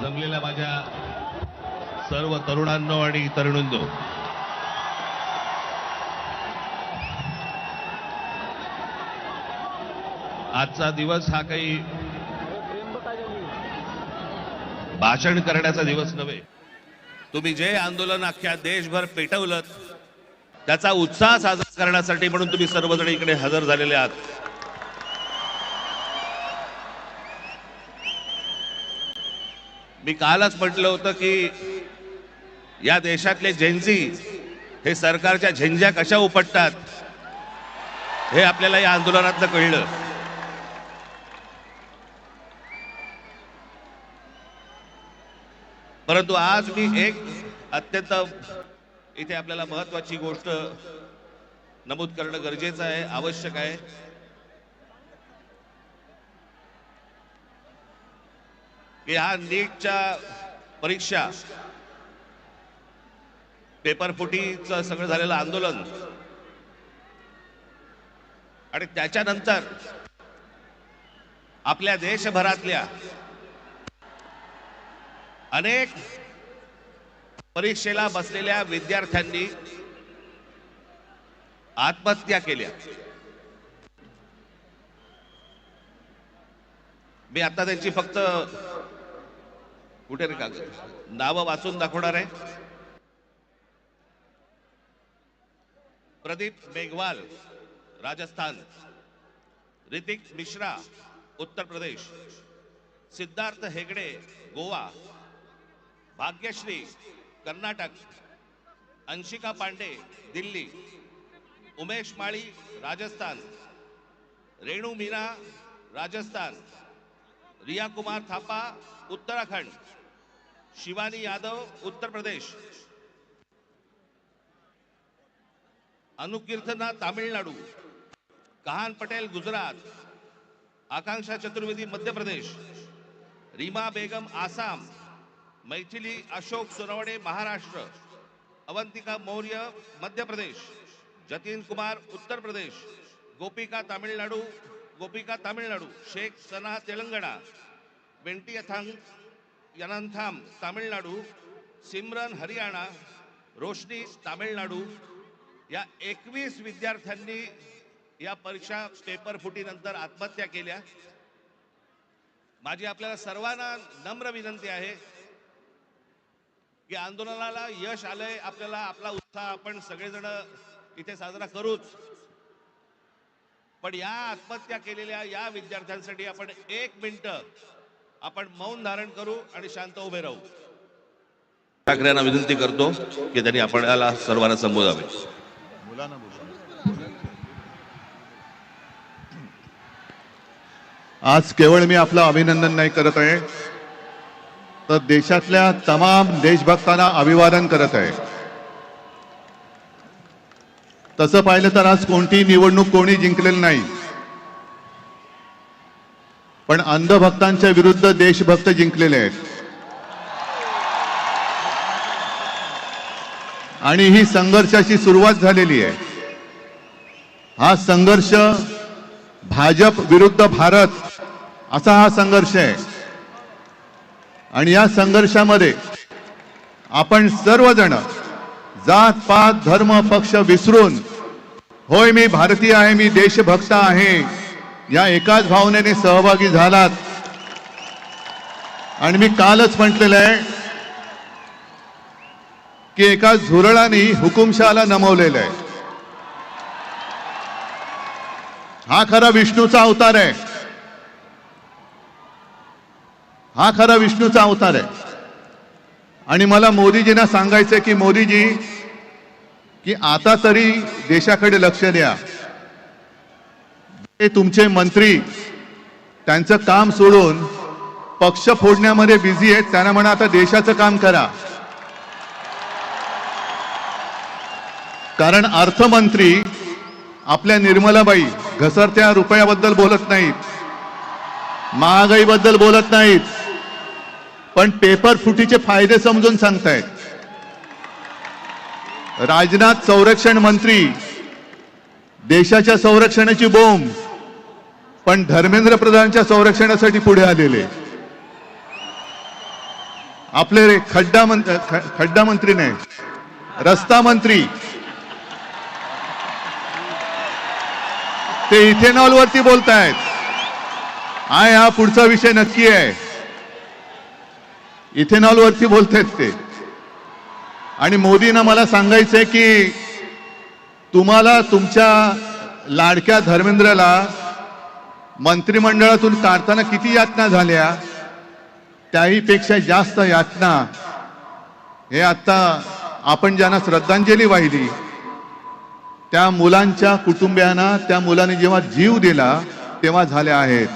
जमलेल्या माझ्या सर्व तरुणांनो आणि तरुणींनो, आजचा दिवस हा काही भाषण करण्याचा दिवस नव्हे. तुम्ही जे आंदोलन अख्ख्या देशभर पेटवलं त्याचा उत्साह साजरा करण्यासाठी म्हणून तुम्ही सर्वजण इकडे हजर झालेले आहात. मी कालच म्हटलं होतं की या देशातले जेन्झी हे सरकारच्या झेंझ्या कशा उपटतात हे आपल्याला या आंदोलनातनं कळलं. परंतु आज मी एक अत्यंत इथे आपल्याला महत्वाची गोष्ट नमूद करणं गरजेचं आहे, आवश्यक आहे. की हा नीटच्या परीक्षा पेपर फुटीचं सगळं झालेलं आंदोलन आणि त्याच्यानंतर आपल्या देशभरातल्या अनेक परीक्षेला बसलेल्या विद्यार्थ्यांनी आत्महत्या केल्या. मी आता त्यांची फक्त कुठे रे कागद नावं वाचून दाखवणार आहे. प्रदीप मेघवाल राजस्थान, ऋतिक मिश्रा उत्तर प्रदेश, सिद्धार्थ हेगड़े गोवा, भाग्यश्री कर्नाटक, अंशिका पांडे दिल्ली, उमेश माळी राजस्थान, रेणु मीना राजस्थान, रिया कुमार थापा उत्तराखंड, शिवानी यादव उत्तर प्रदेश, अनुकीर्तना तामिळनाडू, कहान पटेल गुजरात, आकांक्षा चतुर्वेदी मध्य प्रदेश, रीमा बेगम आसाम, मैथिली अशोक सोनवणे महाराष्ट्र, अवंतिका मौर्य मध्य प्रदेश, जतिन कुमार उत्तर प्रदेश, गोपिका तामिळनाडू, शेख सना तेलंगणा, वेंटी यनंथाम तामिळनाडू, सिमरन हरियाणा, रोशनी तामिळनाडू या 21 विद्यार्थ्यांनी या परीक्षा पेपर फुटीनंतर आत्महत्या केल्या. माझी आपल्याला सर्वांना नम्र विनंती आहे की आंदोलनाला यश आलंय, आपल्याला आपला उत्साह आपण सगळेजण इथे साजरा करूच, पण या आत्महत्या केलेल्या या विद्यार्थ्यांसाठी आपण 1 मिनिट आपण मौन धारण करू आणि शांत उभे राहू. ठाकरेंना विनंती करतो की त्यांनी आपल्याला सर्वांना संबोधावे. आज केवळ मी आपलं अभिनंदन नाही करत आहे, तर देशातल्या तमाम देशभक्तांना अभिवादन करत आहे. तसं पाहिलं तर आज कोणती निवडणूक कोणी जिंकलेली नाही, पण अंधभक्तांच्या विरुद्ध देशभक्त जिंकलेले आहेत. आणि ही संघर्षाची सुरुवात झालेली आहे. हा संघर्ष भाजप विरुद्ध भारत असा हा संघर्ष आहे. आणि या संघर्षामध्ये आपण सर्वजण जात पात धर्म पक्ष विसरून, होय मी भारतीय आहे, मी देशभक्त आहे, या एकाच भावनेने सहभागी झालात. आणि मी कालच म्हटलेलं आहे की एका झुरळाने हुकुमशहाला नमवलेलं आहे. हा खरा विष्णूचा अवतार आहे. हा खरा विष्णूचा अवतार आहे. आणि मला मोदीजींना सांगायचंय की मोदीजी, की आता तरी देशाकडे लक्ष द्या. ते तुमचे मंत्री त्यांचं काम सोडून पक्ष फोडण्यामध्ये बिझी आहेत, त्यांना म्हणा आता देशाचं काम करा. कारण अर्थमंत्री आपल्या निर्मलाबाई घसरत्या रुपयाबद्दल बोलत नाहीत, महागाईबद्दल बोलत नाहीत, पण पेपर फुटीचे फायदे समजून सांगतायत. राजनाथ संरक्षण मंत्री देशाच्या संरक्षणाची बोंब, पण धर्मेंद्र प्रधानच्या संरक्षणासाठी पुढे आलेले. आपले खड्डा मंत्री नाही, रस्ता मंत्री ते इथेनॉल वरती बोलतायत. हा पुढचा विषय नक्की आहे. इथेनॉल वरती बोलतायत ते. आणि मोदींना मला सांगायचंय की तुम्हाला तुमच्या लाडक्या धर्मेंद्रला मंत्रिमंडळातून काढताना किती यातना झाल्या, त्याही पेक्षा जास्त यातना हे आता आपण ज्यांना श्रद्धांजली वाहिली त्या मुलांच्या कुटुंबियांना, त्या मुलांनी जेव्हा जीव दिला तेव्हा झाल्या आहेत.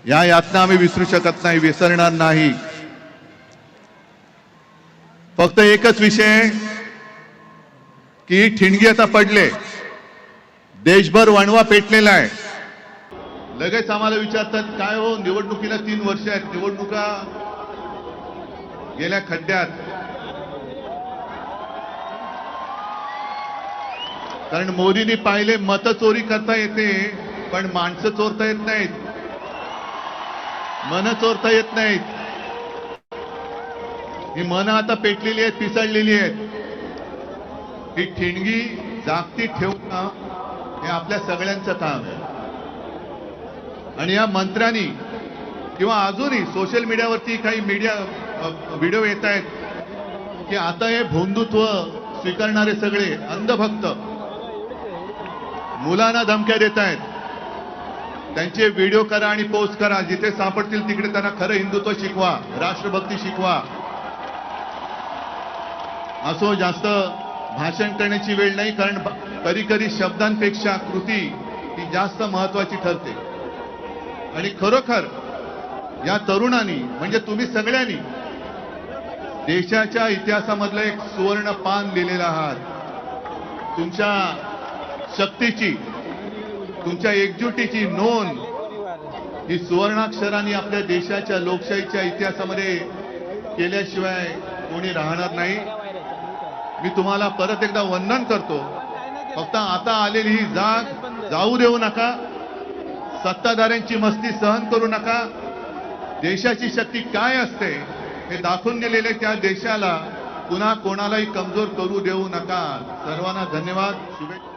या यातना आम्ही विसरू शकत नाही, विसरणार नाही. फक्त एकच विषय की ठिणगी आता पडले, देशभर वणवा पेटलेला आहे. लगेच आम्हाला विचारतात काय हो निवडणुकीला 3 वर्ष आहेत, निवडणुका गेल्या खड्ड्यात. कारण मोदींनी पाहिले मत चोरी करता येते पण माणसं चोरता येत नाहीत, मन चोरता येत नाहीत. ही मन आता पेटलेली आहेत, पिसळलेली आहेत. ही ठिणगी जागती ठेवणं हे आपल्या सगळ्यांचं काम आहे. आणि या मंत्र्यांनी किंवा अजूनही सोशल मीडियावरती काही व्हिडिओ येत आहेत की आता हे भोंदुत्व स्वीकारणारे सगळे अंधभक्त मुलांना धमक्या देत आहेत. त्यांचे व्हिडिओ करा आणि पोस्ट करा, जिथे सापडतील तिकडे त्यांना खरं हिंदुत्व शिकवा, राष्ट्रभक्ती शिकवा. असो जास्त भाषण करण्याची वेळ नाही, कारण कधी कधी शब्दांपेक्षा कृती ही जास्त महत्वाची ठरते. आणि खरोखर या तरुणांनी म्हणजे तुम्ही सगळ्यांनी देशाच्या इतिहासामधलं एक सुवर्ण पान लिहिलेलं आहात. तुमच्या शक्तीची, तुमच्या एकजुटीची नोंद ही सुवर्णाक्षरांनी आपल्या देशाच्या लोकशाहीच्या इतिहासामध्ये केल्याशिवाय कोणी राहणार नाही. मी तुम्हाला परत एकदा वंदन करतो. फक्त आता आलेली ही जाग जाऊ देऊ नका, सत्ताधाऱ्यांची मस्ती सहन करू नका. देशाची शक्ती काय असते हे दाखवून गेलेले त्या देशाला पुन्हा कोणालाही कमजोर करू देऊ नका. सर्वांना धन्यवाद, शुभेच्छा.